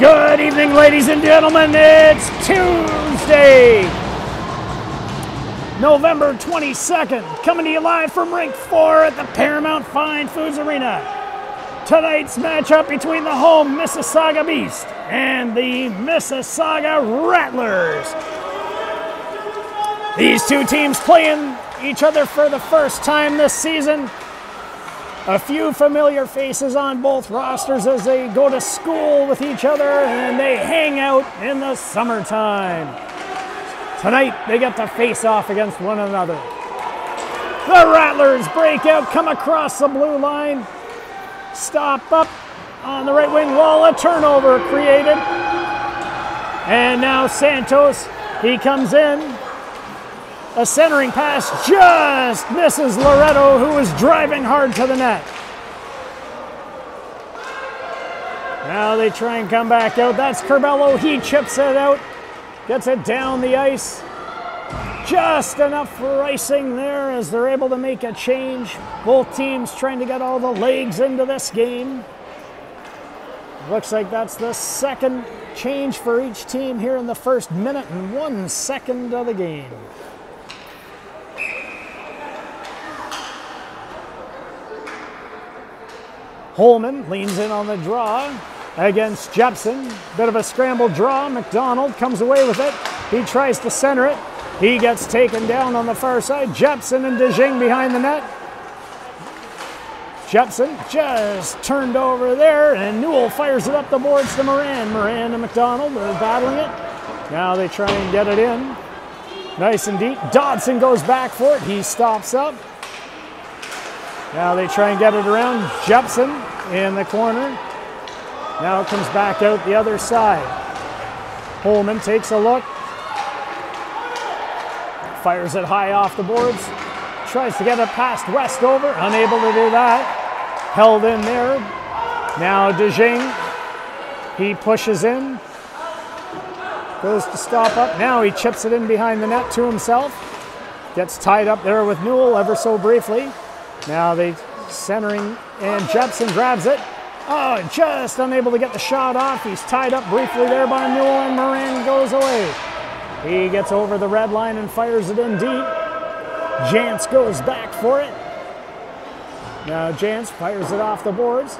Good evening, ladies and gentlemen. It's Tuesday, November 22nd, coming to you live from Rink 4 at the Paramount Fine Foods Arena. Tonight's matchup between the home Mississauga Beast and the Mississauga Rattlers. These two teams playing each other for the first time this season. A few familiar faces on both rosters as they go to school with each other and they hang out in the summertime. Tonight, they get to face off against one another. The Rattlers break out, come across the blue line, stop up on the right wing wall, a turnover created. And now Santos, he comes in. A centering pass just misses Loretto, who is driving hard to the net. Now they try and come back out. That's Curbelo. He chips it out, gets it down the ice. Just enough for icing there as they're able to make a change. Both teams trying to get all the legs into this game. Looks like that's the second change for each team here in the first minute and 1 second of the game. Holman leans in on the draw against Jepson. Bit of a scrambled draw. McDonald comes away with it. He tries to center it. He gets taken down on the far side. Jepson and DeJing behind the net. Jepson just turned over there, and Newell fires it up the boards to Moran. Moran and McDonald are battling it. Now they try and get it in. Nice and deep. Dodson goes back for it. He stops up. Now they try and get it around. Jepson in the corner. Now it comes back out the other side. Holman takes a look. Fires it high off the boards. Tries to get it past Westover. Unable to do that. Held in there. Now DeJing. He pushes in. Goes to stop up. Now he chips it in behind the net to himself. Gets tied up there with Newell ever so briefly. Now they centering, and Jepson grabs it. Oh, just unable to get the shot off. He's tied up briefly there by Newell, and Moran goes away. He gets over the red line and fires it in deep. Jantz goes back for it. Now Jantz fires it off the boards.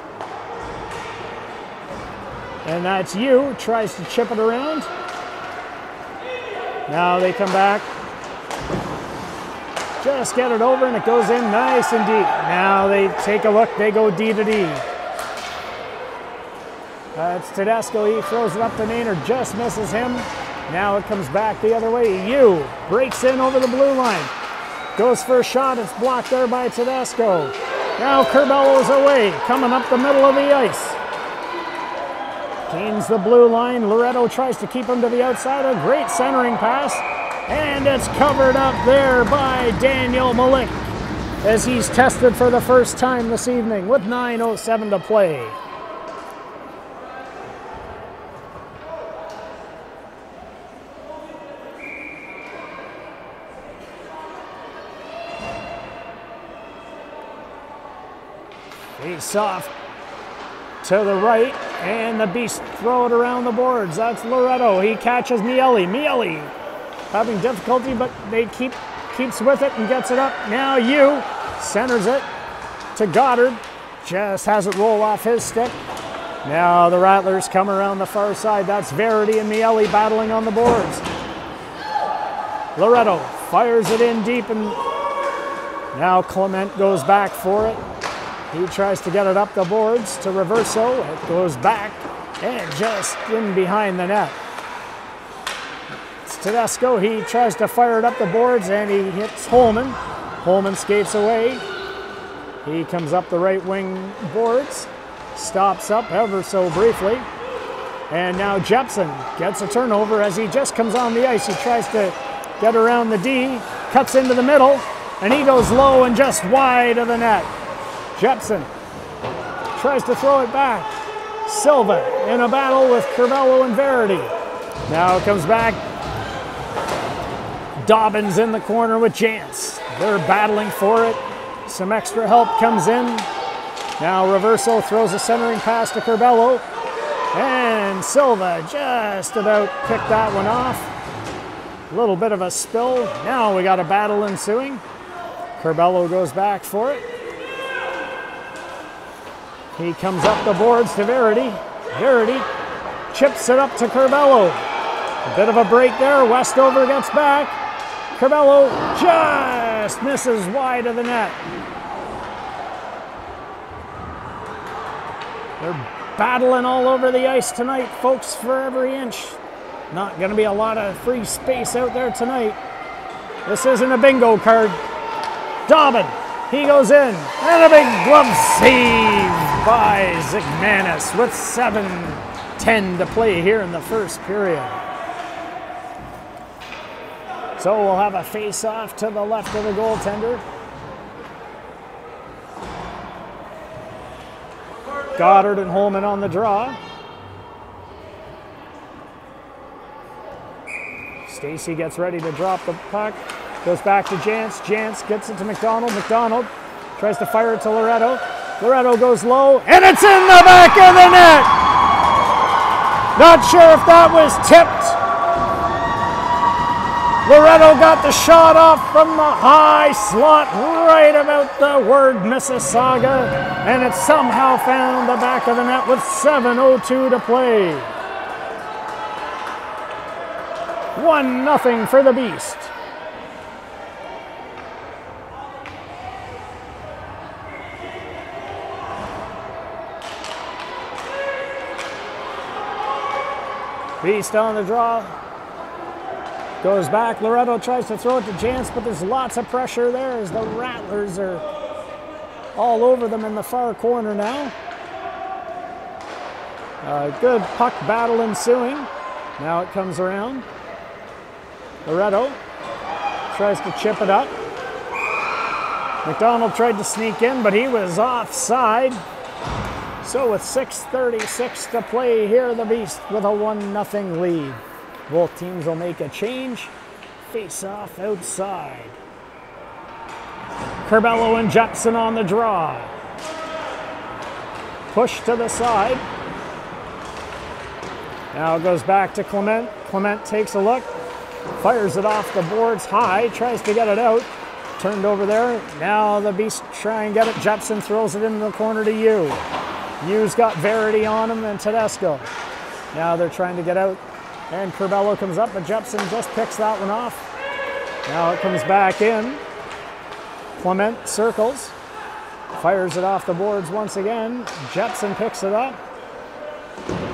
And that's Yu, tries to chip it around. Now they come back. Just get it over, and it goes in nice and deep. Now they take a look. They go D to D. It's Tedesco. He throws it up to Maynard. Just misses him. Now it comes back the other way. Yu breaks in over the blue line. Goes for a shot. It's blocked there by Tedesco. Now Curbelo's away. Coming up the middle of the ice. Gains the blue line. Loretto tries to keep him to the outside. A great centering pass. And it's covered up there by Daniel Malik as he's tested for the first time this evening with 9:07 to play. Face off to the right, and the Beast throw it around the boards. That's Loretto. He catches Miele. Miele having difficulty, but they keeps with it and gets it up. Now Yu centers it to Goddard. Just has it roll off his stick. Now the Rattlers come around the far side. That's Verity and Miele battling on the boards. Loretto fires it in deep, and now Clement goes back for it. He tries to get it up the boards to Reverso. It goes back and just in behind the net. Tedesco, he tries to fire it up the boards, and he hits Holman. Holman skates away. He comes up the right wing boards, stops up ever so briefly, and now Jepson gets a turnover as he just comes on the ice. He tries to get around the D, cuts into the middle, and he goes low and just wide of the net. Jepson tries to throw it back. Silva in a battle with Curbelo and Verity. Now it comes back. Dobbins in the corner with Jantz. They're battling for it. Some extra help comes in. Now Reverso throws a centering pass to Curbelo. And Silva just about picked that one off. A little bit of a spill. Now we got a battle ensuing. Curbelo goes back for it. He comes up the boards to Verity. Verity chips it up to Curbelo. A bit of a break there. Westover gets back. Curbelo just misses wide of the net. They're battling all over the ice tonight, folks, for every inch. Not going to be a lot of free space out there tonight. This isn't a bingo card. Dobbin, he goes in, and a big glove save by Zygmanis with 7:10 to play here in the first period. So we'll have a face-off to the left of the goaltender. Goddard and Holman on the draw. Stacy gets ready to drop the puck. Goes back to Jantz. Jantz gets it to McDonald. McDonald tries to fire it to Loretto. Loretto goes low, and it's in the back of the net! Not sure if that was tipped. Loretto got the shot off from the high slot right about the word Mississauga, and it somehow found the back of the net with 7:02 to play. 1-0 for the Beast. Beast on the draw. Goes back. Loretto tries to throw it to Jantz, but there's lots of pressure there as the Rattlers are all over them in the far corner now. Good puck battle ensuing. Now it comes around. Loretto tries to chip it up. McDonald tried to sneak in, but he was offside. So with 6:36 to play here, the Beast with a 1-0 lead. Both teams will make a change. Face off outside. Curbelo and Jepson on the draw. Push to the side. Now it goes back to Clement. Clement takes a look. Fires it off the boards high. Tries to get it out. Turned over there. Now the Beast try and get it. Jepson throws it into the corner to Yu. Yu's got Verity on him and Tedesco. Now they're trying to get out. And Curbelo comes up, but Jepson just picks that one off. Now it comes back in. Clement circles. Fires it off the boards once again. Jepson picks it up.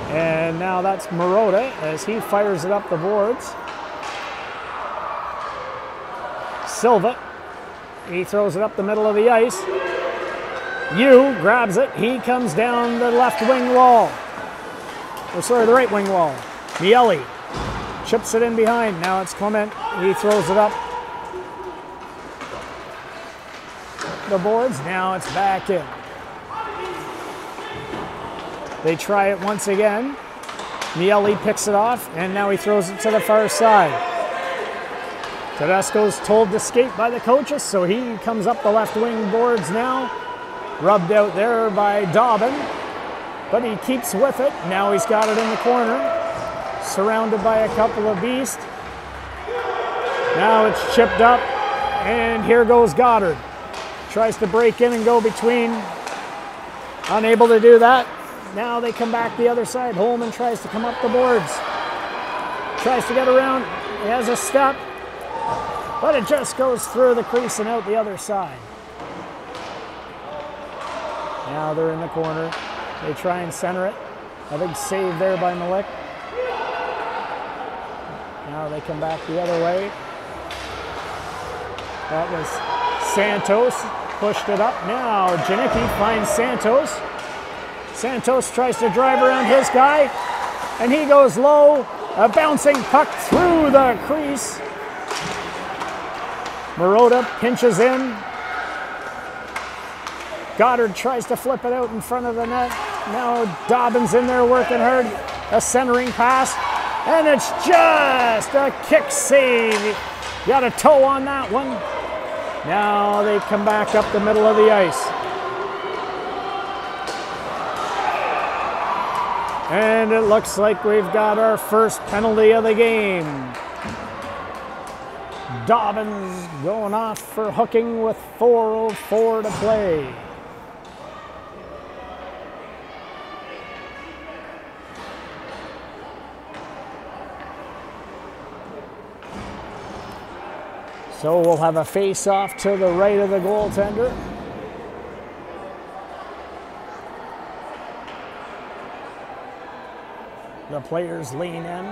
And now that's Marotta as he fires it up the boards. Silva. He throws it up the middle of the ice. Yu grabs it. He comes down the left wing wall. Or sorry, the right wing wall. Miele chips it in behind. Now it's Clement. He throws it up the boards. Now it's back in. They try it once again. Miele picks it off, and now he throws it to the far side. Tedesco's told to skate by the coaches, so he comes up the left wing boards now. Rubbed out there by Dobbin, but he keeps with it. Now he's got it in the corner. Surrounded by a couple of Beasts. Now it's chipped up, and here goes Goddard. Tries to break in and go between. Unable to do that. Now they come back the other side. Holman tries to come up the boards. Tries to get around. He has a step, but it just goes through the crease and out the other side. Now they're in the corner. They try and center it. A big save there by Malik. Now they come back the other way. That was Santos. Pushed it up. Now Janicki finds Santos. Santos tries to drive around his guy. And he goes low. A bouncing puck through the crease. Marotta pinches in. Goddard tries to flip it out in front of the net. Now Dobbin's in there working hard. A centering pass. And it's just a kick save. Got a toe on that one. Now they come back up the middle of the ice. And it looks like we've got our first penalty of the game. Dobbins going off for hooking with 4:04 to play. So we'll have a face-off to the right of the goaltender. The players lean in.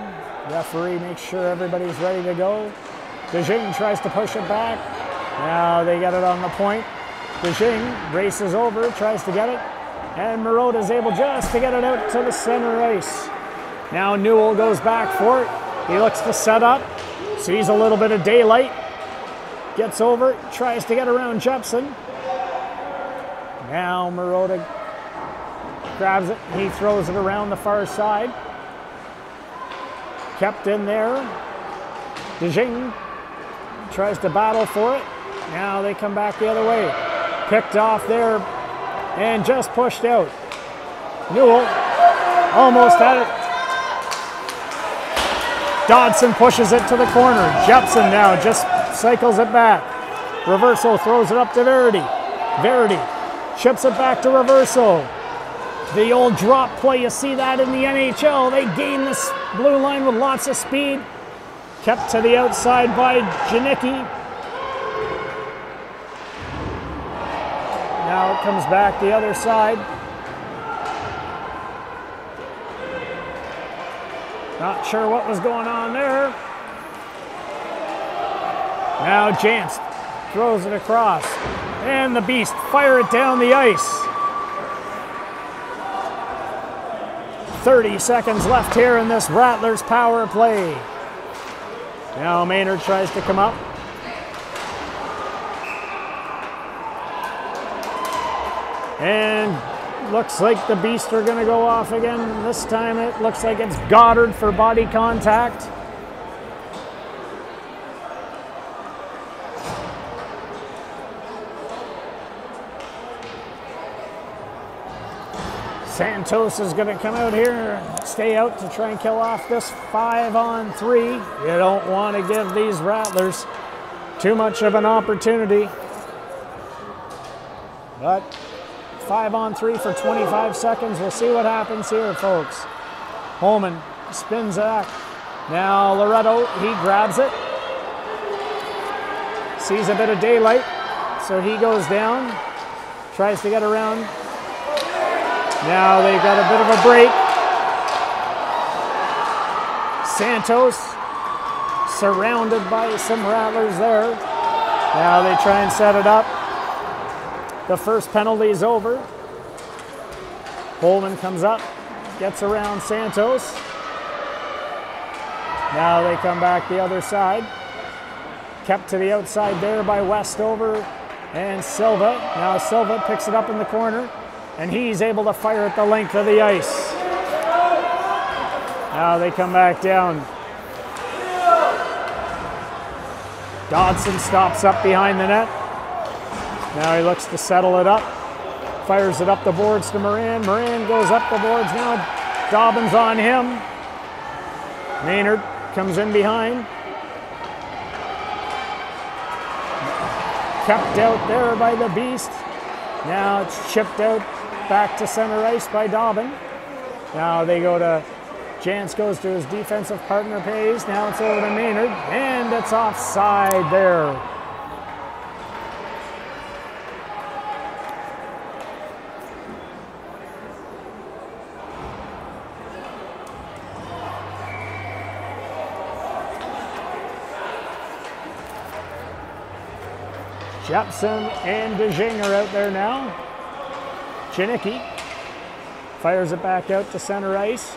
Referee makes sure everybody's ready to go. DeJing tries to push it back. Now they get it on the point. DeJing races over, tries to get it. And Marotta is able just to get it out to the center ice. Now Newell goes back for it. He looks to set up. Sees a little bit of daylight. Gets over, tries to get around Jepson. Now Marotta grabs it. He throws it around the far side. Kept in there. DeJing tries to battle for it. Now they come back the other way. Picked off there and just pushed out. Newell almost had it. Dodson pushes it to the corner. Jepson now just cycles it back. Reverso throws it up to Verity. Verity chips it back to Reverso. The old drop play, you see that in the NHL. They gain this blue line with lots of speed. Kept to the outside by Janicki. Now it comes back the other side. Not sure what was going on there. Now Jantz throws it across. And the Beast fire it down the ice. 30 seconds left here in this Rattlers power play. Now Maynard tries to come up. And looks like the Beast are going to go off again. This time it looks like it's Goddard for body contact. Santos is going to come out here, stay out to try and kill off this 5-on-3. You don't want to give these Rattlers too much of an opportunity. But 5-on-3 for 25 seconds. We'll see what happens here, folks. Holman spins back. Now Loretto, he grabs it. Sees a bit of daylight, so he goes down. Tries to get around. Now they've got a bit of a break. Santos surrounded by some Rattlers there. Now they try and set it up. The first penalty is over. Holman comes up, gets around Santos. Now they come back the other side. Kept to the outside there by Westover and Silva. Now Silva picks it up in the corner. And he's able to fire at the length of the ice. Now they come back down. Dodson stops up behind the net. Now he looks to settle it up. Fires it up the boards to Moran. Moran goes up the boards. Now Dobbins on him. Maynard comes in behind. Kept out there by the Beast. Now it's chipped out back to center ice by Dobbin. Now they go to, Jantz goes to his defensive partner Pays. Now it's over to Maynard, and it's offside there. Jepson and DeJing are out there now. Janicki fires it back out to center ice.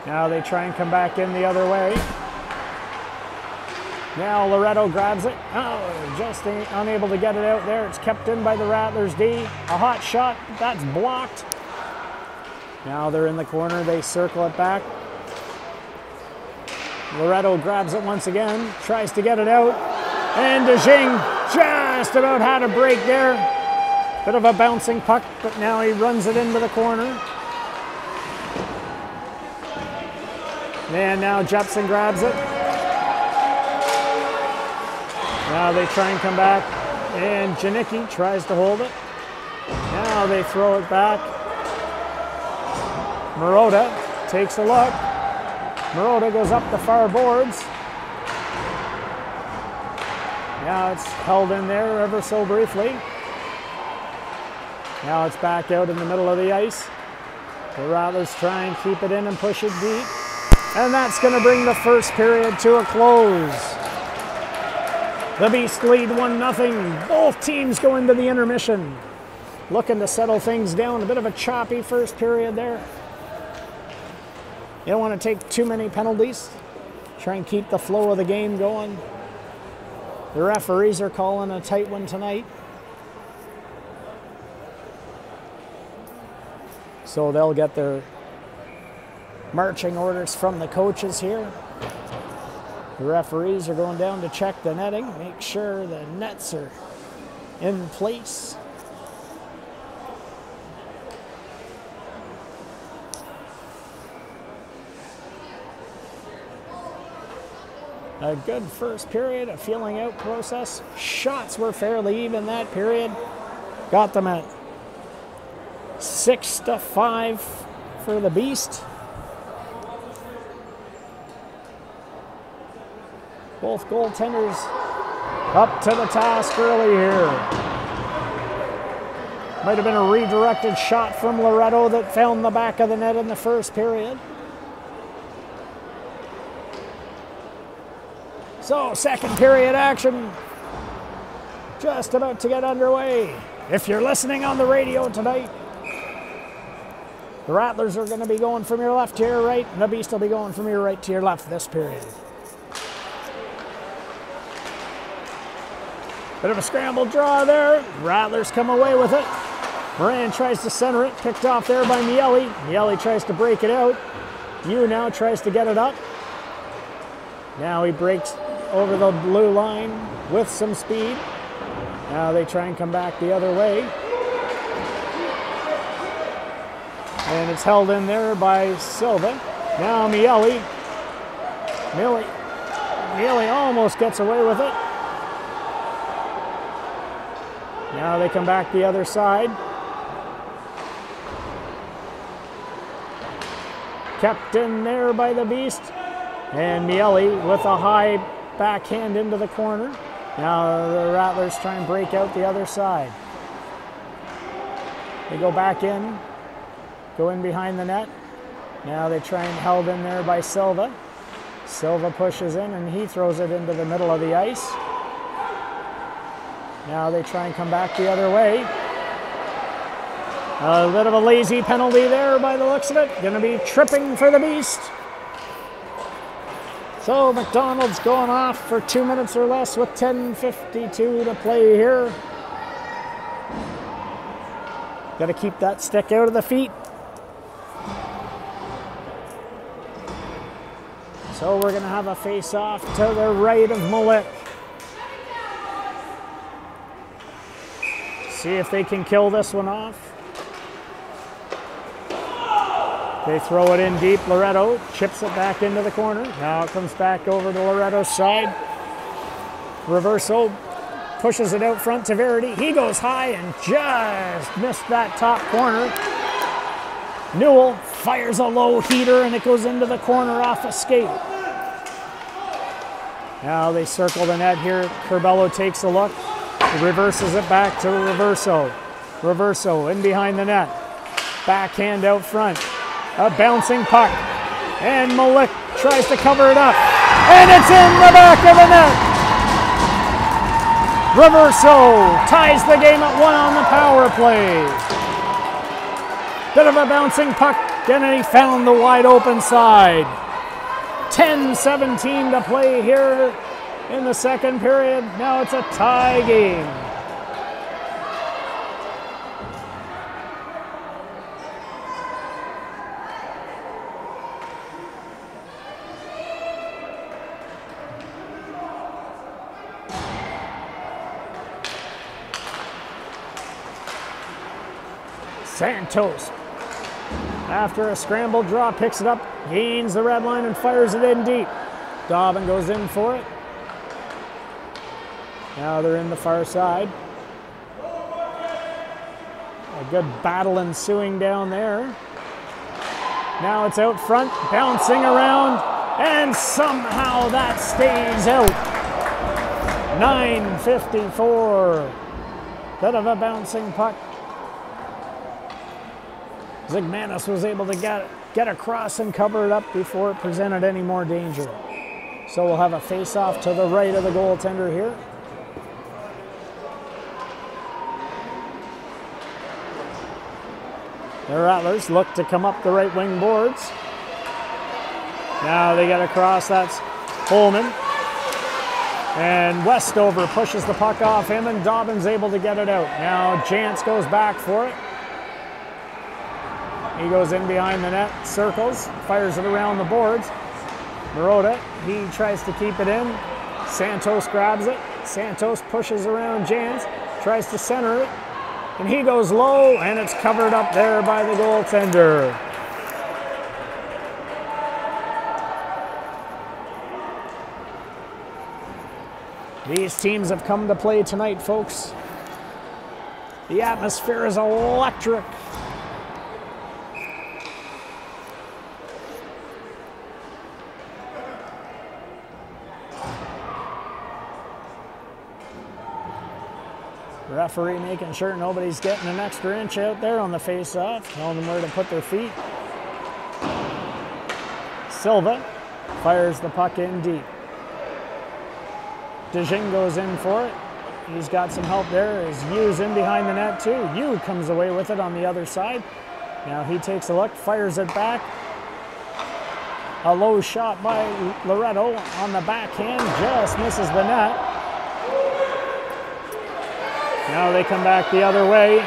Now they try and come back in the other way. Now Loretto grabs it. Oh, just unable to get it out there. It's kept in by the Rattlers D. A hot shot, that's blocked. Now they're in the corner, they circle it back. Loretto grabs it once again, tries to get it out. And DeJing just about had a break there. Bit of a bouncing puck, but now he runs it into the corner. And now Jepson grabs it. Now they try and come back, and Janicki tries to hold it. Now they throw it back. Marotta takes a look. Marotta goes up the far boards. Now it's held in there ever so briefly. Now it's back out in the middle of the ice. The Rattlers try and keep it in and push it deep. And that's going to bring the first period to a close. The Beast lead 1-0. Both teams go into the intermission, looking to settle things down. A bit of a choppy first period there. You don't want to take too many penalties. Try and keep the flow of the game going. The referees are calling a tight one tonight. So they'll get their marching orders from the coaches here. The referees are going down to check the netting, make sure the nets are in place. A good first period, a feeling out process. Shots were fairly even that period. Got them at 6-5 for the Beast. Both goaltenders up to the task early here. Might have been a redirected shot from Loretto that found the back of the net in the first period. So, second period action just about to get underway. If you're listening on the radio tonight, the Rattlers are going to be going from your left to your right, and the Beast will be going from your right to your left this period. Bit of a scrambled draw there. Rattlers come away with it. Moran tries to center it, picked off there by Miele. Miele tries to break it out. Yu now tries to get it up. Now he breaks over the blue line with some speed. Now they try and come back the other way. And it's held in there by Silva. Now Miele almost gets away with it. Now they come back the other side. Kept in there by the Beast. And Miele with a high backhand into the corner. Now the Rattlers try and break out the other side. They go back in. Go in behind the net. Now they try and held in there by Silva. Silva pushes in and he throws it into the middle of the ice. Now they try and come back the other way. A bit of a lazy penalty there by the looks of it. Going to be tripping for the Beast. So McDonald's going off for 2 minutes or less with 10:52 to play here. Got to keep that stick out of the feet. So we're going to have a face-off to the right of Malik. See if they can kill this one off. They throw it in deep. Loretto chips it back into the corner. Now it comes back over to Loretto's side. Reverso pushes it out front to Verity. He goes high and just missed that top corner. Newell fires a low heater and it goes into the corner off a skate. Now they circle the net here. Curbelo takes a look. Reverses it back to Reverso. Reverso in behind the net. Backhand out front. A bouncing puck. And Malik tries to cover it up. And it's in the back of the net. Reverso ties the game at 1 on the power play. Bit of a bouncing puck. And he found the wide open side. 10:17 to play here in the second period. Now it's a tie game. Santos After a scramble draw, picks it up, gains the red line and fires it in deep. Dobbin goes in for it. Now they're in the far side. A good battle ensuing down there. Now it's out front, bouncing around, and somehow that stays out. 9:54. Bit of a bouncing puck. Zygmanis was able to get across and cover it up before it presented any more danger. So we'll have a face-off to the right of the goaltender here. The Rattlers look to come up the right wing boards. Now they get across, that's Holman. And Westover pushes the puck off him, and Dobbin's able to get it out. Now Jantz goes back for it. He goes in behind the net, circles, fires it around the boards. Marotta, he tries to keep it in. Santos grabs it. Santos pushes around Jantz, tries to center it. And he goes low, and it's covered up there by the goaltender. These teams have come to play tonight, folks. The atmosphere is electric. Referee making sure nobody's getting an extra inch out there on the face-off, telling them where to put their feet. Silva fires the puck in deep. DeJing goes in for it. He's got some help there as Yu's in behind the net too. Yu comes away with it on the other side. Now he takes a look, fires it back. A low shot by Loretto on the backhand, just misses the net. Now they come back the other way.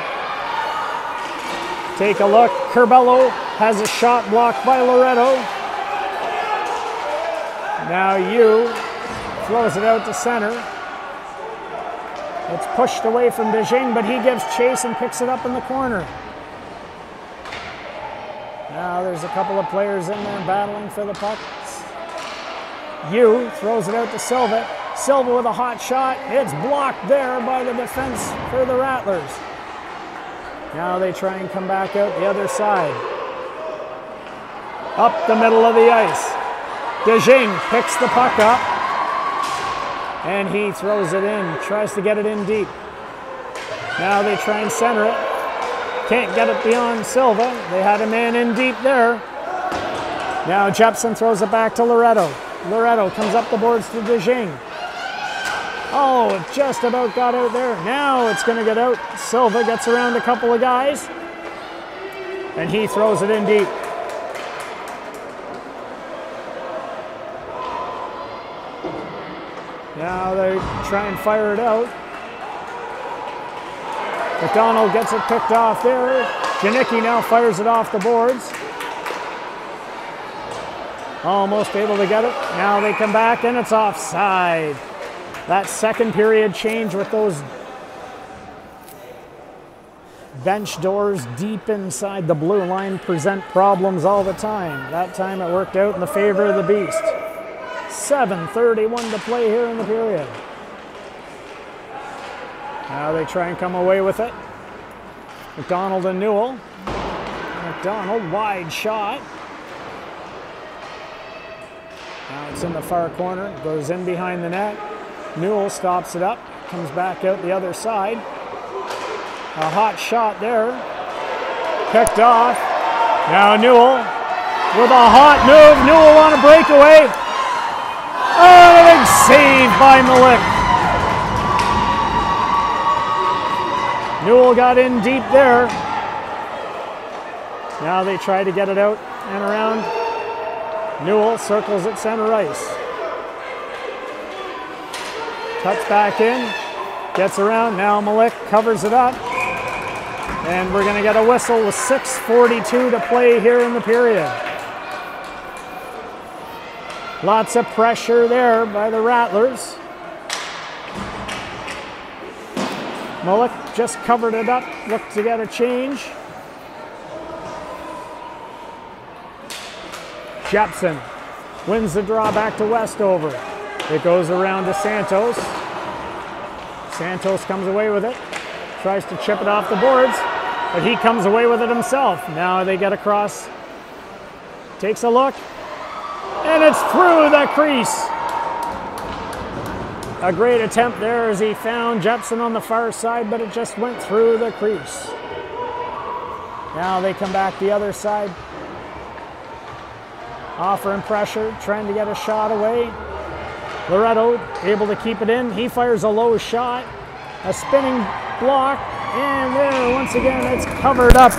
Take a look. Curbelo has a shot blocked by Loretto. Now Yu throws it out to center. It's pushed away from DeJing, but he gives chase and picks it up in the corner. Now there's a couple of players in there battling for the pucks. Yu throws it out to Silva. Silva with a hot shot. It's blocked there by the defense for the Rattlers. Now they try and come back out the other side. Up the middle of the ice. DeJing picks the puck up. And he throws it in. Tries to get it in deep. Now they try and center it. Can't get it beyond Silva. They had a man in deep there. Now Jepson throws it back to Loretto. Loretto comes up the boards to DeJing. Oh, it just about got out there. Now it's going to get out. Silva gets around a couple of guys. And he throws it in deep. Now they try and fire it out. McDonald gets it picked off there. Janicki now fires it off the boards. Almost able to get it. Now they come back and it's offside. That second period change with those bench doors deep inside the blue line present problems all the time. That time it worked out in the favor of the Beast. 7:31 to play here in the period. Now they try and come away with it. McDonald and Newell. McDonald, wide shot. Now it's in the far corner, goes in behind the net. Newell stops it up, comes back out the other side. A hot shot there. Picked off. Now Newell with a hot move. Newell on a breakaway. Oh, a big save by Malik. Newell got in deep there. Now they try to get it out and around. Newell circles at center ice. Cuts back in, gets around. Now Malik covers it up. And we're going to get a whistle with 6:42 to play here in the period. Lots of pressure there by the Rattlers. Malik just covered it up, looked to get a change. Jepson wins the draw back to Westover. It goes around to Santos. Santos comes away with it. Tries to chip it off the boards, but he comes away with it himself. Now they get across. Takes a look, and it's through the crease. A great attempt there as he found Jepson on the far side, but it just went through the crease. Now they come back the other side. Offering pressure, trying to get a shot away. Loretto able to keep it in. He fires a low shot. A spinning block, and there, once again, it's covered up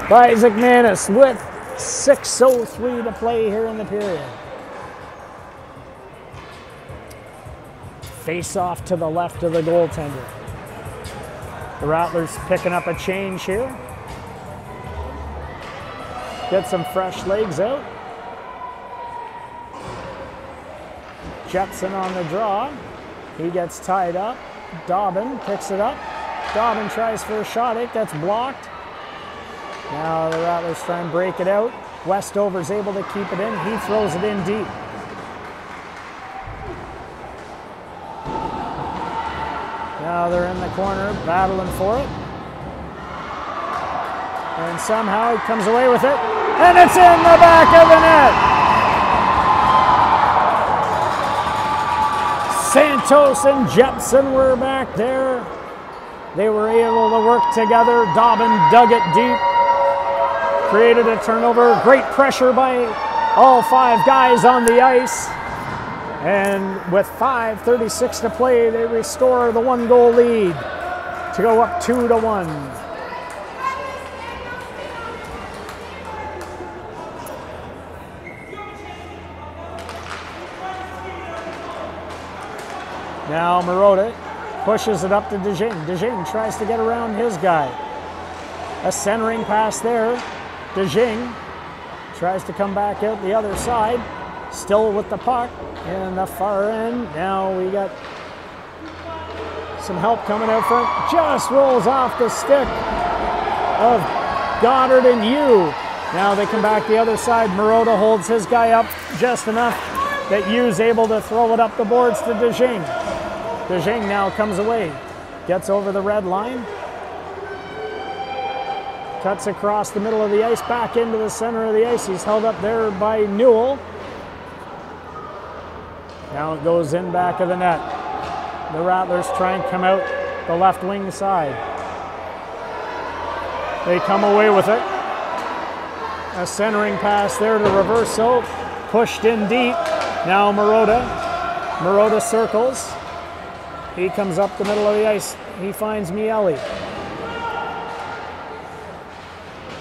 by Zygmanis with 6:03 to play here in the period. Face off to the left of the goaltender. The Rattlers picking up a change here. Get some fresh legs out. Jepson on the draw. He gets tied up. Dobbin picks it up. Dobbin tries for a shot. It gets blocked. Now the Rattlers try and break it out. Westover's able to keep it in. He throws it in deep. Now they're in the corner, battling for it. And somehow he comes away with it. And it's in the back of the net. Santos and Jepson were back there. They were able to work together. Dobbin dug it deep. Created a turnover. Great pressure by all five guys on the ice. And with 5:36 to play, they restore the 1-goal lead to go up 2-1. Now Marotta pushes it up to DeJing. DeJing tries to get around his guy. A centering pass there. DeJing tries to come back out the other side. Still with the puck in the far end. Now we got some help coming out front. Just rolls off the stick of Goddard and Yu. Now they come back the other side. Marotta holds his guy up just enough that Yu's able to throw it up the boards to DeJing. DeJing now comes away. Gets over the red line. Cuts across the middle of the ice, back into the center of the ice. He's held up there by Newell. Now it goes in back of the net. The Rattlers try and come out the left wing side. They come away with it. A centering pass there to Reverso. Pushed in deep. Now Marotta. Marotta circles. He comes up the middle of the ice. He finds Miele.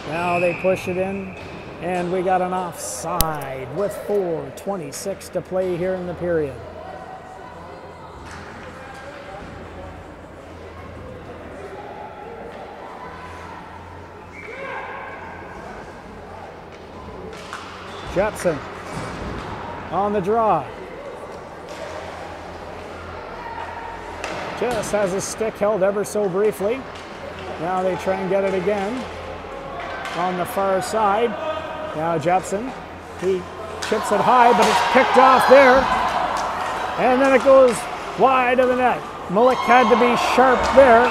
Now they push it in, and we got an offside with 4:26 to play here in the period. Jepson on the draw. Just has his stick held ever so briefly. Now they try and get it again on the far side. Now Jepson, he chips it high, but it's picked off there. And then it goes wide of the net. Mullick had to be sharp there.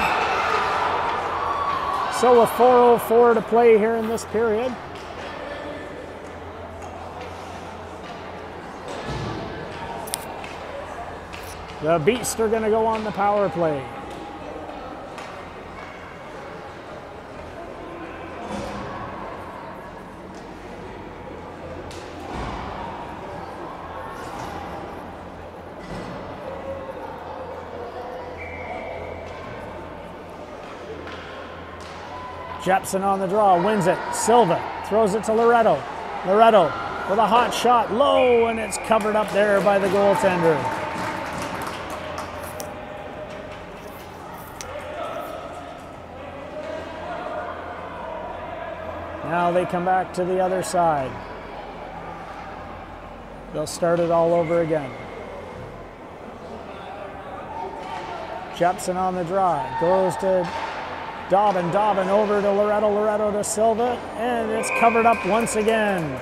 So with 4:04 to play here in this period. The Beasts are going to go on the power play. Jepson on the draw, wins it. Silva throws it to Loretto. Loretto with a hot shot, low, and it's covered up there by the goaltender. Now they come back to the other side. They'll start it all over again. Jepson on the draw, goes to Dobbin. Dobbin over to Loretto. Loretto to Silva, and it's covered up once again.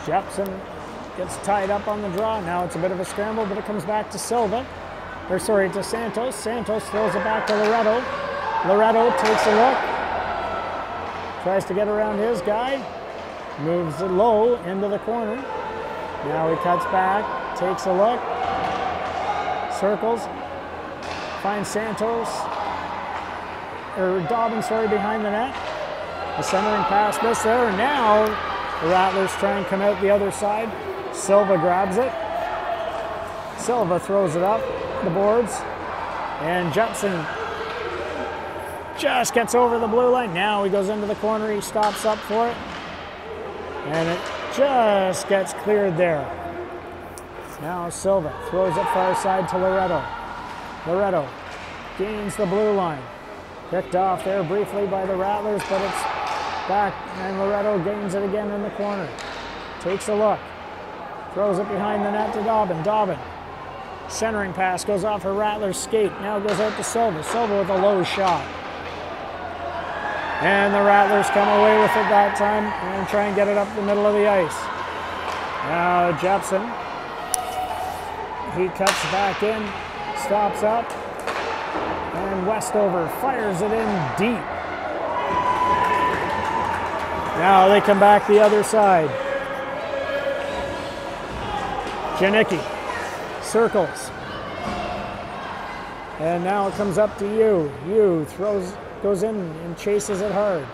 Jepson gets tied up on the draw. Now it's a bit of a scramble, but it comes back to Silva. Or sorry, to Santos. Santos throws it back to Loretto. Loretto takes a look. Tries to get around his guy. Moves it low into the corner. Now he cuts back, takes a look. Circles. Finds Santos. Or Dobbin, sorry, behind the net. The centering pass missed there. Now the Rattlers try and come out the other side. Silva grabs it. Silva throws it up the boards. And Jepson just gets over the blue line. Now he goes into the corner. He stops up for it. And it just gets cleared there. Now Silva throws it far side to Loretto. Loretto gains the blue line. Picked off there briefly by the Rattlers, but it's back, and Loretto gains it again in the corner. Takes a look. Throws it behind the net to Dobbin. Dobbin. Centering pass goes off her Rattler's skate. Now goes out to Silva. Silva with a low shot. And the Rattlers come away with it that time and try and get it up the middle of the ice. Now Jepson. He cuts back in. Stops up. And Westover fires it in deep. Now they come back the other side. Janicki circles. And now it comes up to you. You goes in and chases it hard.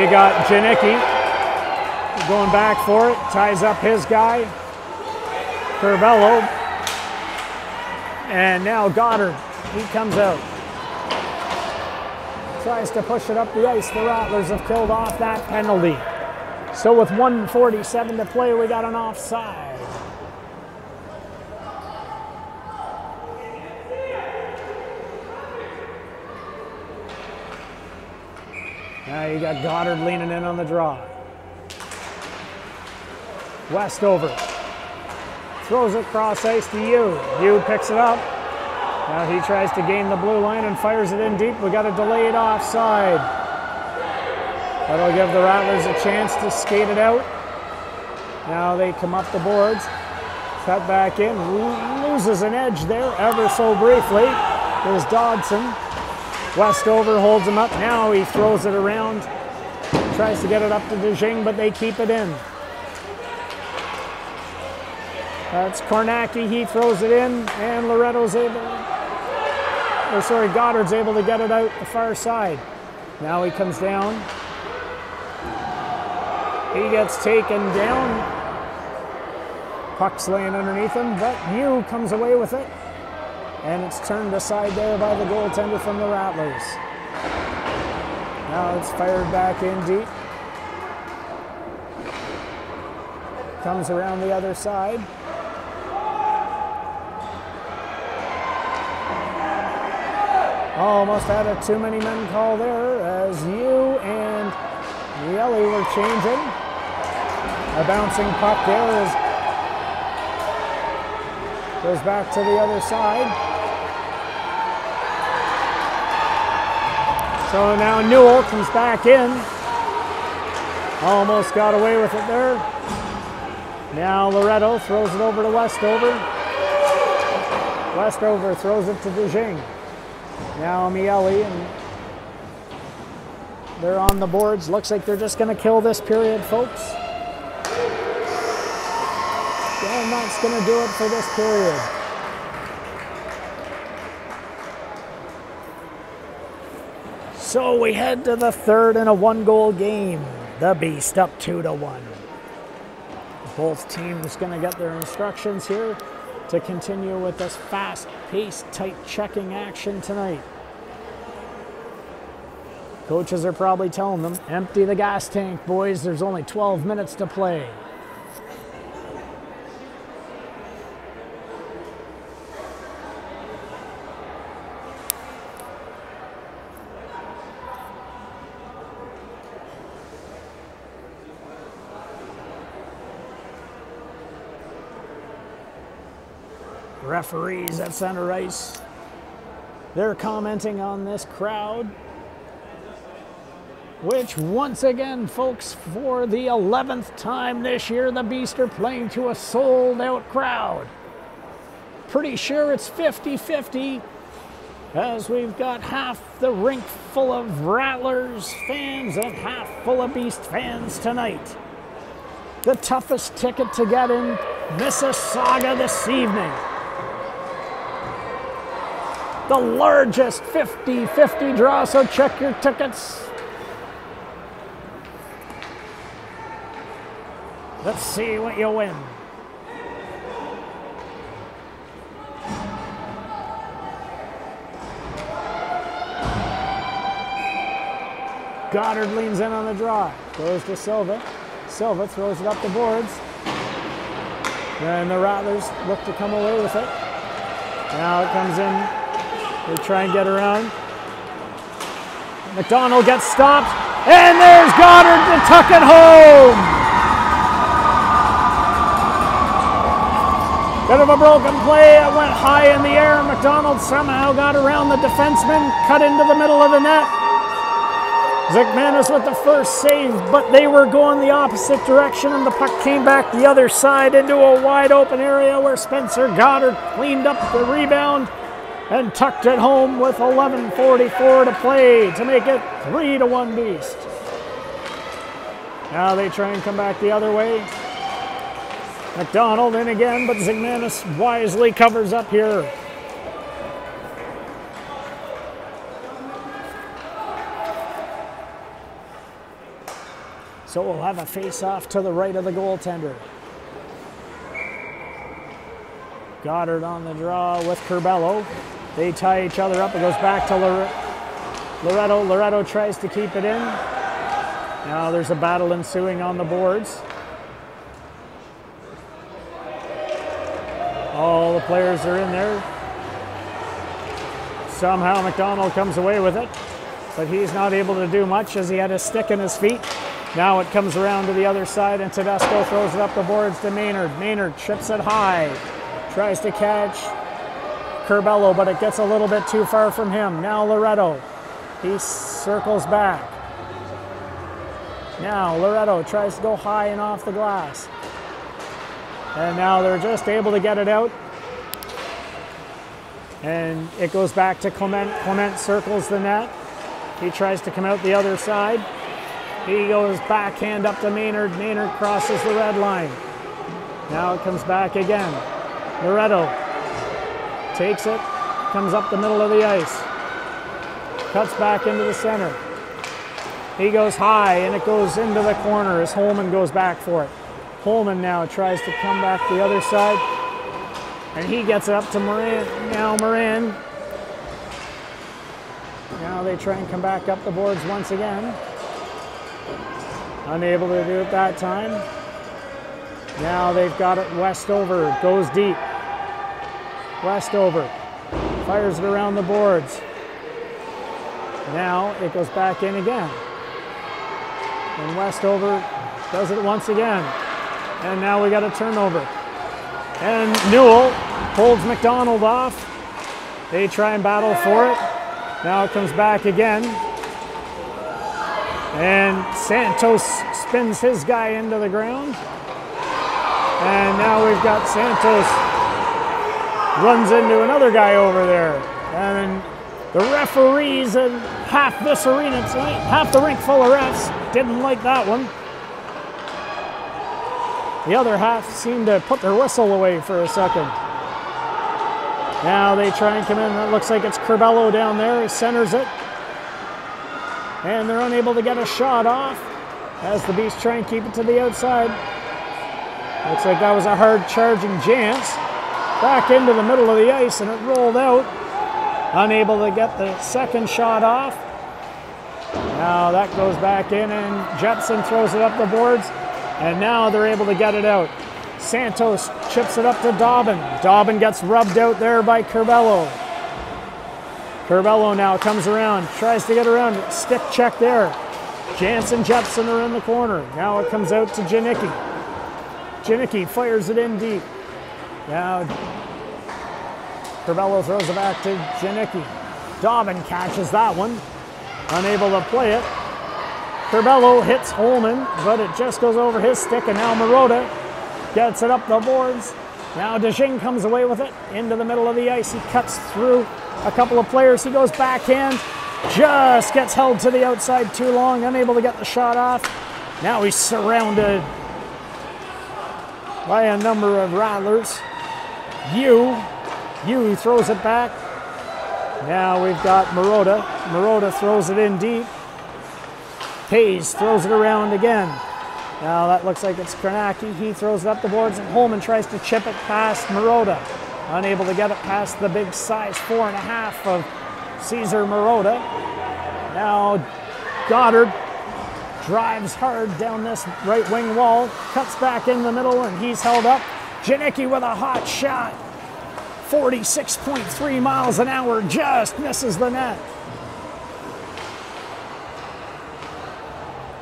You got Janicki going back for it. Ties up his guy. Curvello. And now Goddard. He comes out. Tries to push it up the ice. The Rattlers have killed off that penalty. So with 1:47 to play, we got an offside. Now you got Goddard leaning in on the draw. Westover. Throws it cross ice to you. You picks it up. Now he tries to gain the blue line and fires it in deep. We got a delayed offside. That'll give the Rattlers a chance to skate it out. Now they come up the boards. Cut back in. Loses an edge there ever so briefly. There's Dodson. Westover holds him up. Now he throws it around. Tries to get it up to DeJing, but they keep it in. That's Kornacki. He throws it in, and Goddard's able to get it out the far side. Now he comes down. He gets taken down. Puck's laying underneath him, but Mew comes away with it. And it's turned aside there by the goaltender from the Rattlers. Now it's fired back in deep. Comes around the other side. Almost had a too many men call there as you and Miele were changing. A bouncing puck there goes back to the other side. So now Newell comes back in. Almost got away with it there. Now Loretto throws it over to Westover. Westover throws it to DeJing. Now Miele, and they're on the boards. Looks like they're just going to kill this period, folks. And that's going to do it for this period. So we head to the third in a one-goal game. The Beast up 2-1. Both teams going to get their instructions here to continue with this fast-paced, tight checking action tonight. Coaches are probably telling them, empty the gas tank, boys. There's only 12 minutes to play. Referees at center ice, they're commenting on this crowd. which once again, folks, for the 11th time this year, the Beast are playing to a sold-out crowd. Pretty sure it's 50-50, as we've got half the rink full of Rattlers fans and half full of Beast fans tonight. The toughest ticket to get in Mississauga this evening. The largest 50-50 draw, so check your tickets. Let's see what you win. Goddard leans in on the draw. Goes to Silva. Silva throws it up the boards. And the Rattlers look to come away with it. Now it comes in. They try and get around. McDonald gets stopped. And there's Goddard to tuck it home. Bit of a broken play. It went high in the air. McDonald somehow got around the defenseman, cut into the middle of the net. Zygmanis with the first save, but they were going the opposite direction, and the puck came back the other side into a wide open area where Spencer Goddard cleaned up the rebound and tucked it home with 11:44 to play to make it 3-1 Beast. Now they try and come back the other way. McDonald in again, but Zygmanis wisely covers up here. So we'll have a face-off to the right of the goaltender. Goddard on the draw with Curbelo. They tie each other up. It goes back to Loretto. Loretto tries to keep it in. Now there's a battle ensuing on the boards. All the players are in there. Somehow McDonald comes away with it, but he's not able to do much as he had a stick in his feet. Now it comes around to the other side, and Tedesco throws it up the boards to Maynard. Maynard chips it high, tries to catch Curbelo, but it gets a little bit too far from him. Now Loretto, he circles back. Now Loretto tries to go high and off the glass. And now they're just able to get it out. And it goes back to Clement. Clement circles the net. He tries to come out the other side. He goes backhand up to Maynard. Maynard crosses the red line. Now it comes back again. Loretto takes it, comes up the middle of the ice. Cuts back into the center. He goes high and it goes into the corner as Holman goes back for it. Holman now tries to come back the other side, and he gets it up to Moran. Now Moran. Now they try and come back up the boards once again. Unable to do it that time. Now they've got it Westover. Goes deep. Westover fires it around the boards. Now it goes back in again. And Westover does it once again. And now we got a turnover. And Newell holds McDonald off. They try and battle for it. Now it comes back again. And Santos spins his guy into the ground. And now we've got Santos runs into another guy over there. And the referees and half this arena tonight, half the rink full of refs, didn't like that one. The other half seemed to put their whistle away for a second. Now they try and come in. It looks like it's Curbelo down there. He centers it. And they're unable to get a shot off as the Beast try and keep it to the outside. Looks like that was a hard charging Jance. Back into the middle of the ice, and it rolled out. Unable to get the second shot off. Now that goes back in, and Jetson throws it up the boards. And now they're able to get it out. Santos chips it up to Dobbin. Dobbin gets rubbed out there by Curbelo. Curbelo now comes around, tries to get around it. Stick check there. Jansen Jetson are in the corner. Now it comes out to Janicki. Janicki fires it in deep. Now Curbelo throws it back to Janicki. Dobbin catches that one. Unable to play it. Curbelo hits Holman, but it just goes over his stick, and now Marotta gets it up the boards. Now DeJing comes away with it into the middle of the ice. He cuts through a couple of players. He goes backhand, just gets held to the outside too long, unable to get the shot off. Now he's surrounded by a number of Rattlers. Yu throws it back. Now we've got Marotta. Marotta throws it in deep. Hayes throws it around again. Now that looks like it's Kranaki. He throws it up the boards, and Holman tries to chip it past Marotta. Unable to get it past the big size 4.5 of Cesar Marotta. Now Goddard drives hard down this right wing wall, cuts back in the middle, and he's held up. Janicki with a hot shot. 46.3 miles an hour, just misses the net.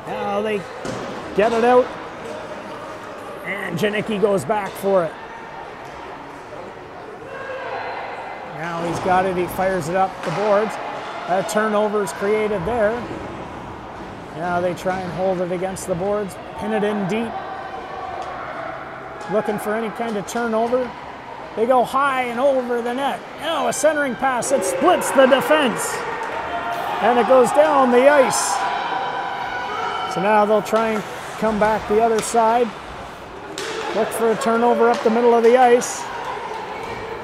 Now they get it out, and Janicki goes back for it. Now he's got it, he fires it up the boards. A turnover is created there. Now they try and hold it against the boards, pin it in deep. Looking for any kind of turnover. They go high and over the net. Now a centering pass, it splits the defense. And it goes down the ice. So now they'll try and come back the other side. Look for a turnover up the middle of the ice.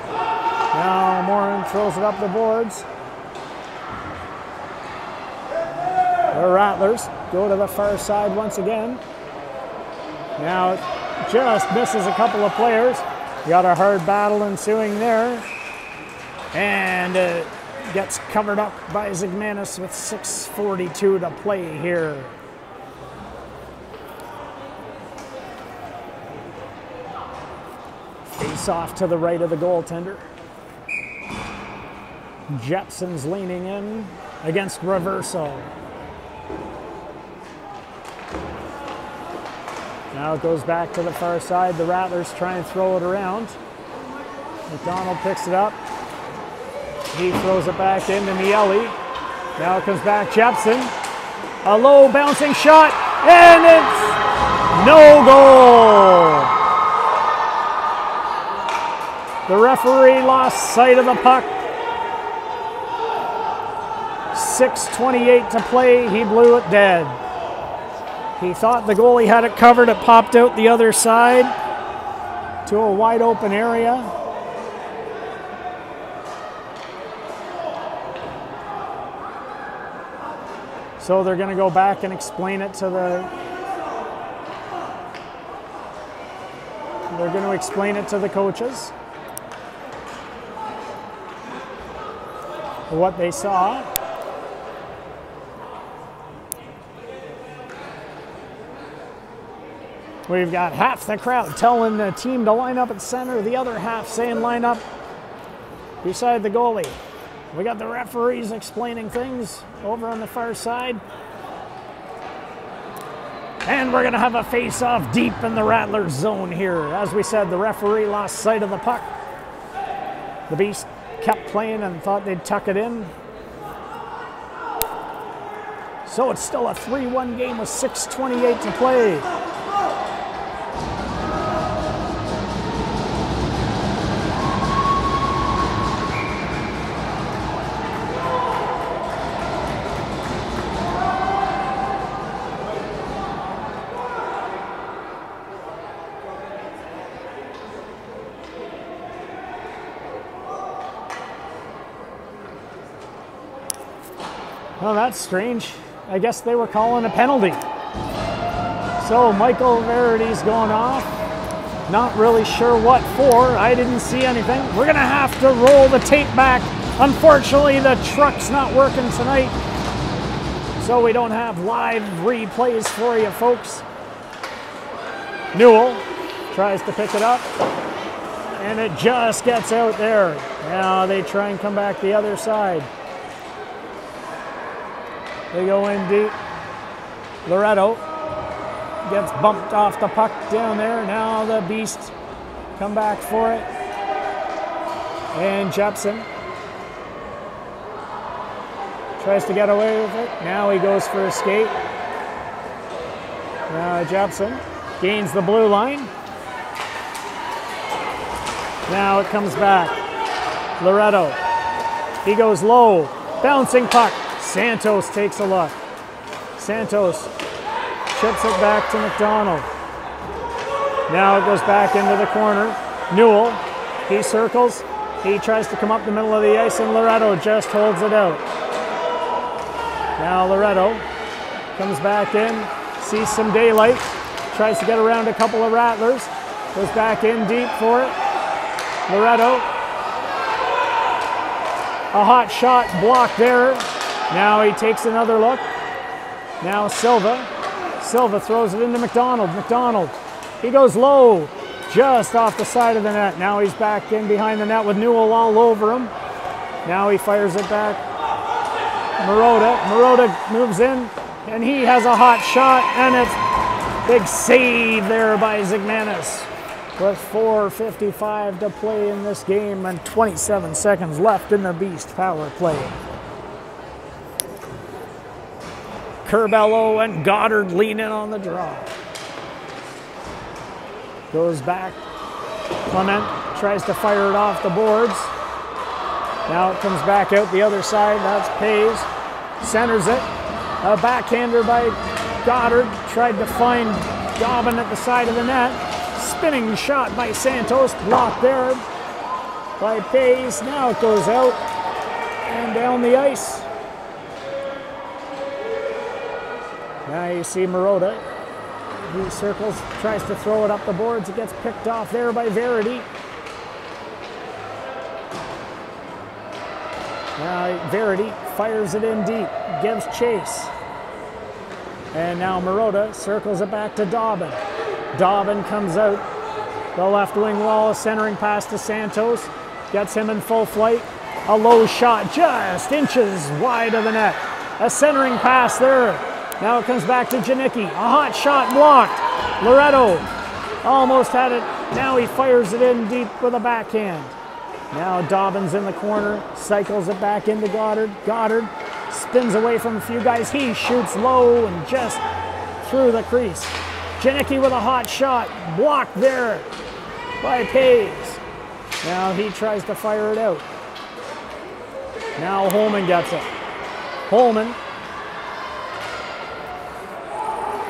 Now Morin throws it up the boards. The Rattlers go to the far side once again. Now it just misses a couple of players. Got a hard battle ensuing there. And gets covered up by Zygmanis with 6:42 to play here. Face off to the right of the goaltender. Jepson's leaning in against Reverso. Now it goes back to the far side. The Rattlers try and throw it around. McDonald picks it up. He throws it back into Miele. Now it comes back Jepson. A low bouncing shot, and it's no goal. The referee lost sight of the puck. 6:28 to play. He blew it dead. He thought the goalie had it covered. It popped out the other side to a wide open area. So they're going to go back and explain it to the... They're going to explain it to the coaches. What they saw. We've got half the crowd telling the team to line up at center, the other half saying line up beside the goalie. We got the referees explaining things over on the far side. And we're going to have a face-off deep in the Rattlers zone here. As we said, the referee lost sight of the puck. The Beast kept playing and thought they'd tuck it in. So it's still a 3-1 game with 6:28 to play. Well, that's strange. I guess they were calling a penalty. So Michael Verity's going off. Not really sure what for. I didn't see anything. We're going to have to roll the tape back. Unfortunately, the truck's not working tonight. So we don't have live replays for you folks. Newell tries to pick it up. And it just gets out there. Now they try and come back the other side. They go in deep. Loretto gets bumped off the puck down there. Now the Beast come back for it. And Jepson tries to get away with it. Now he goes for a skate. Jepson gains the blue line. Now it comes back. Loretto. He goes low. Bouncing puck. Santos takes a look. Santos chips it back to McDonald. Now it goes back into the corner. Newell. He circles. He tries to come up the middle of the ice, and Loretto just holds it out. Now Loretto comes back in, sees some daylight, tries to get around a couple of Rattlers, goes back in deep for it. Loretto, a hot shot blocked there. Now he takes another look. Now Silva throws it into McDonald. McDonald, he goes low, just off the side of the net. Now he's back in behind the net with Newell all over him. Now he fires it back. Marotta moves in, and he has a hot shot, and it's big save there by Zigmanis. With 4:55 to play in this game and 27 seconds left in the Beast power play. Curbelo and Goddard lean in on the draw. Goes back. Clement tries to fire it off the boards. Now it comes back out the other side. That's Pays. Centers it. A backhander by Goddard. Tried to find Dobbin at the side of the net. Spinning shot by Santos. Blocked there by Pays. Now it goes out and down the ice. Now you see Marotta. He circles, tries to throw it up the boards. It gets picked off there by Verity. Now Verity fires it in deep, gives chase. And now Marotta circles it back to Dobbin. Dobbin comes out. The left wing wall, a centering pass to Santos. Gets him in full flight. A low shot just inches wide of the net. A centering pass there. Now it comes back to Janicki. A hot shot blocked. Loretto almost had it. Now he fires it in deep with a backhand. Now Dobbin's in the corner. Cycles it back into Goddard. Goddard spins away from a few guys. He shoots low and just through the crease. Janicki with a hot shot. Blocked there by Pays. Now he tries to fire it out. Now Holman gets it. Holman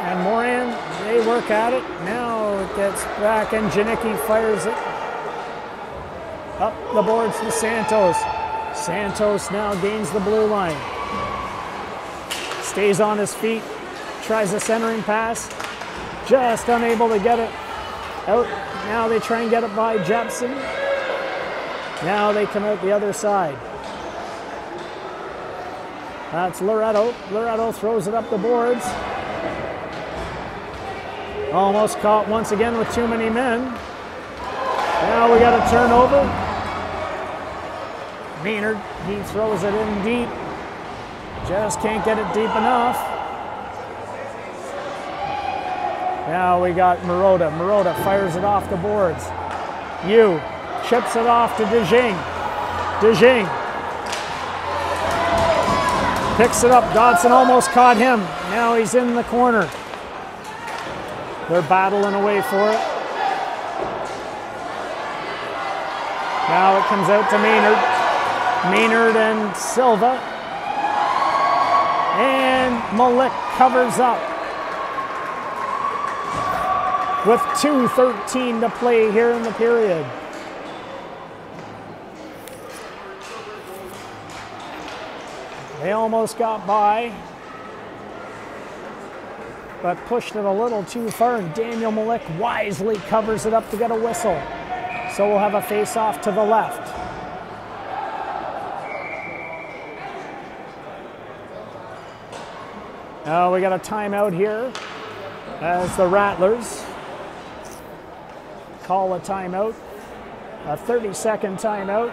and Moran, they work at it. Now it gets back and Janicki fires it up the boards to Santos. Santos now gains the blue line. Stays on his feet, tries a centering pass. Just unable to get it out. Now they try and get it by Jepson. Now they come out the other side. That's Loretto. Loretto throws it up the boards. Almost caught once again with too many men. Now we got a turnover. Maynard, he throws it in deep. Just can't get it deep enough. Now we got Marotta. Marotta fires it off the boards. Yu chips it off to DeJing. DeJing picks it up. Dodson almost caught him. Now he's in the corner. They're battling away for it. Now it comes out to Maynard. Maynard and Silva. And Malik covers up. With 2:13 to play here in the period. They almost got by, but pushed it a little too far, and Daniel Malik wisely covers it up to get a whistle. So we'll have a face-off to the left. Now we got a timeout here as the Rattlers call a timeout, a 30-second timeout.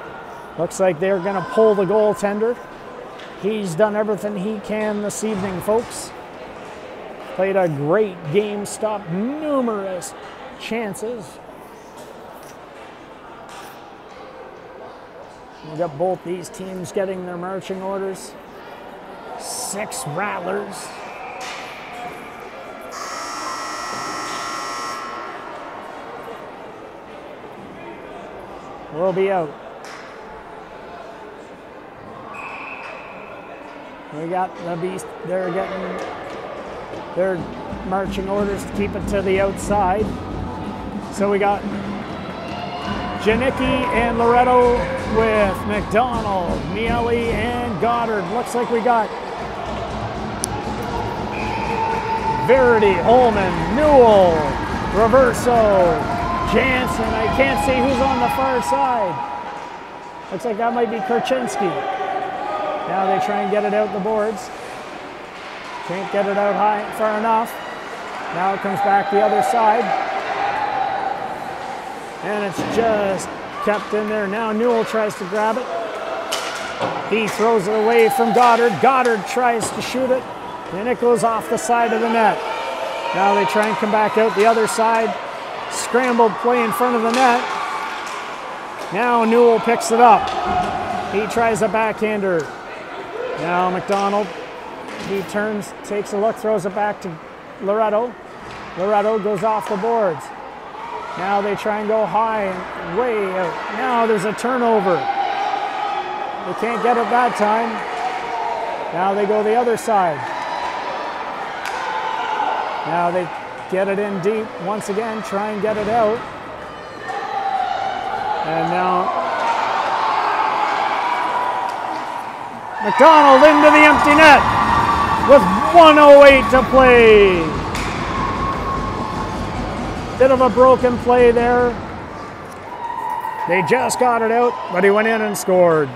Looks like they're going to pull the goaltender. He's done everything he can this evening, folks. Played a great game, stopped numerous chances. We got both these teams getting their marching orders. 6 Rattlers. will be out. We got the Beast. They're marching orders to keep it to the outside. So we got Janicki and Loretto with McDonald, Miele, and Goddard. Looks like we got Verity, Holman, Newell, Reverso, Jansen. I can't see who's on the far side. Looks like that might be Kurchinski. Now they try and get it out the boards. Can't get it out high far enough. Now it comes back the other side. And it's just kept in there. Now Newell tries to grab it. He throws it away from Goddard. Goddard tries to shoot it. And it goes off the side of the net. Now they try and come back out the other side. Scrambled play in front of the net. Now Newell picks it up. He tries a backhander. Now McDonald, he turns, takes a look, throws it back to Loretto. Loretto goes off the boards. Now they try and go high and way out. Now there's a turnover. They can't get it that time. Now they go the other side. Now they get it in deep. Once again, try and get it out. And now McDonald into the empty net with 1:08 to play. Bit of a broken play there. They just got it out, but he went in and scored.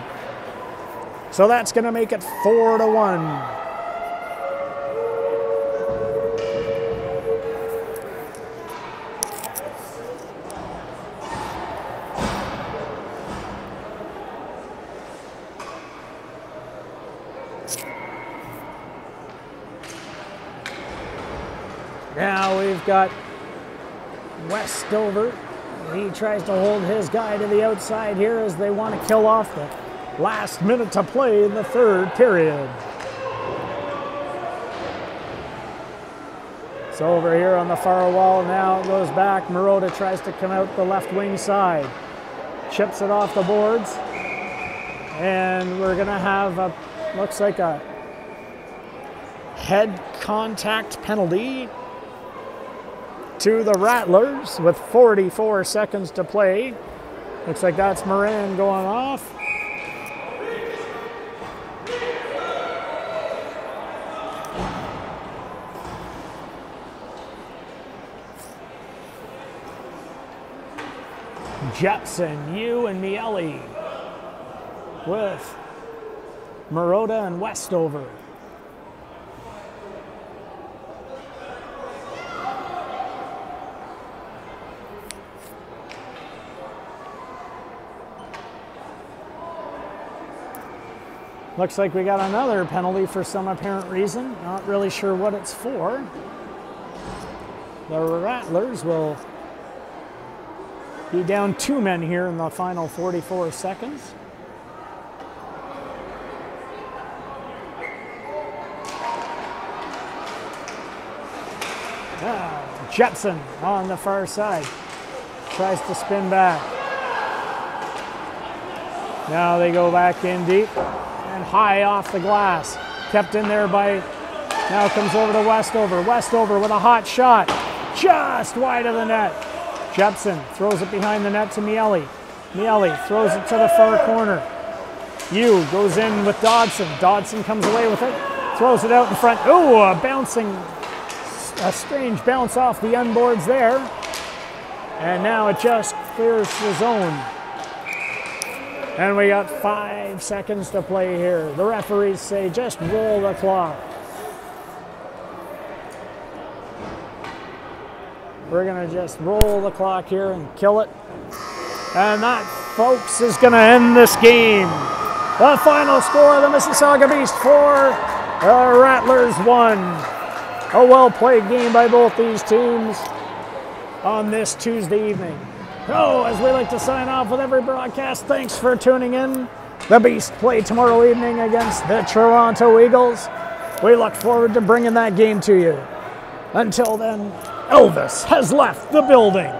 So that's going to make it 4-1. Now we've got Westover. He tries to hold his guy to the outside here as they want to kill off the last minute to play in the third period. So over here on the far wall now it goes back. Marotta tries to come out the left wing side. Chips it off the boards. And we're going to have a, looks like a head contact penalty to the Rattlers with 44 seconds to play. Looks like that's Moran going off. Jepson, you and Miele with Marotta and Westover. Looks like we got another penalty for some apparent reason. Not really sure what it's for. The Rattlers will be down 2 men here in the final 44 seconds. Jepson on the far side. Tries to spin back. Now they go back in deep. And high off the glass. Kept in there by, now comes over to Westover. Westover with a hot shot. Just wide of the net. Jepson throws it behind the net to Miele. Miele throws it to the far corner. Yu goes in with Dodson. Dodson comes away with it. Throws it out in front. Ooh, a strange bounce off the unboards there. And now it just clears the zone. And we got 5 seconds to play here. The referees say just roll the clock. We're going to just roll the clock here and kill it. And that, folks, is going to end this game. The final score, the Mississauga Beast 4, the Rattlers 1. A well-played game by both these teams on this Tuesday evening. So, as we like to sign off with every broadcast, thanks for tuning in. The Beast play tomorrow evening against the Toronto Eagles. We look forward to bringing that game to you. Until then, Elvis has left the building.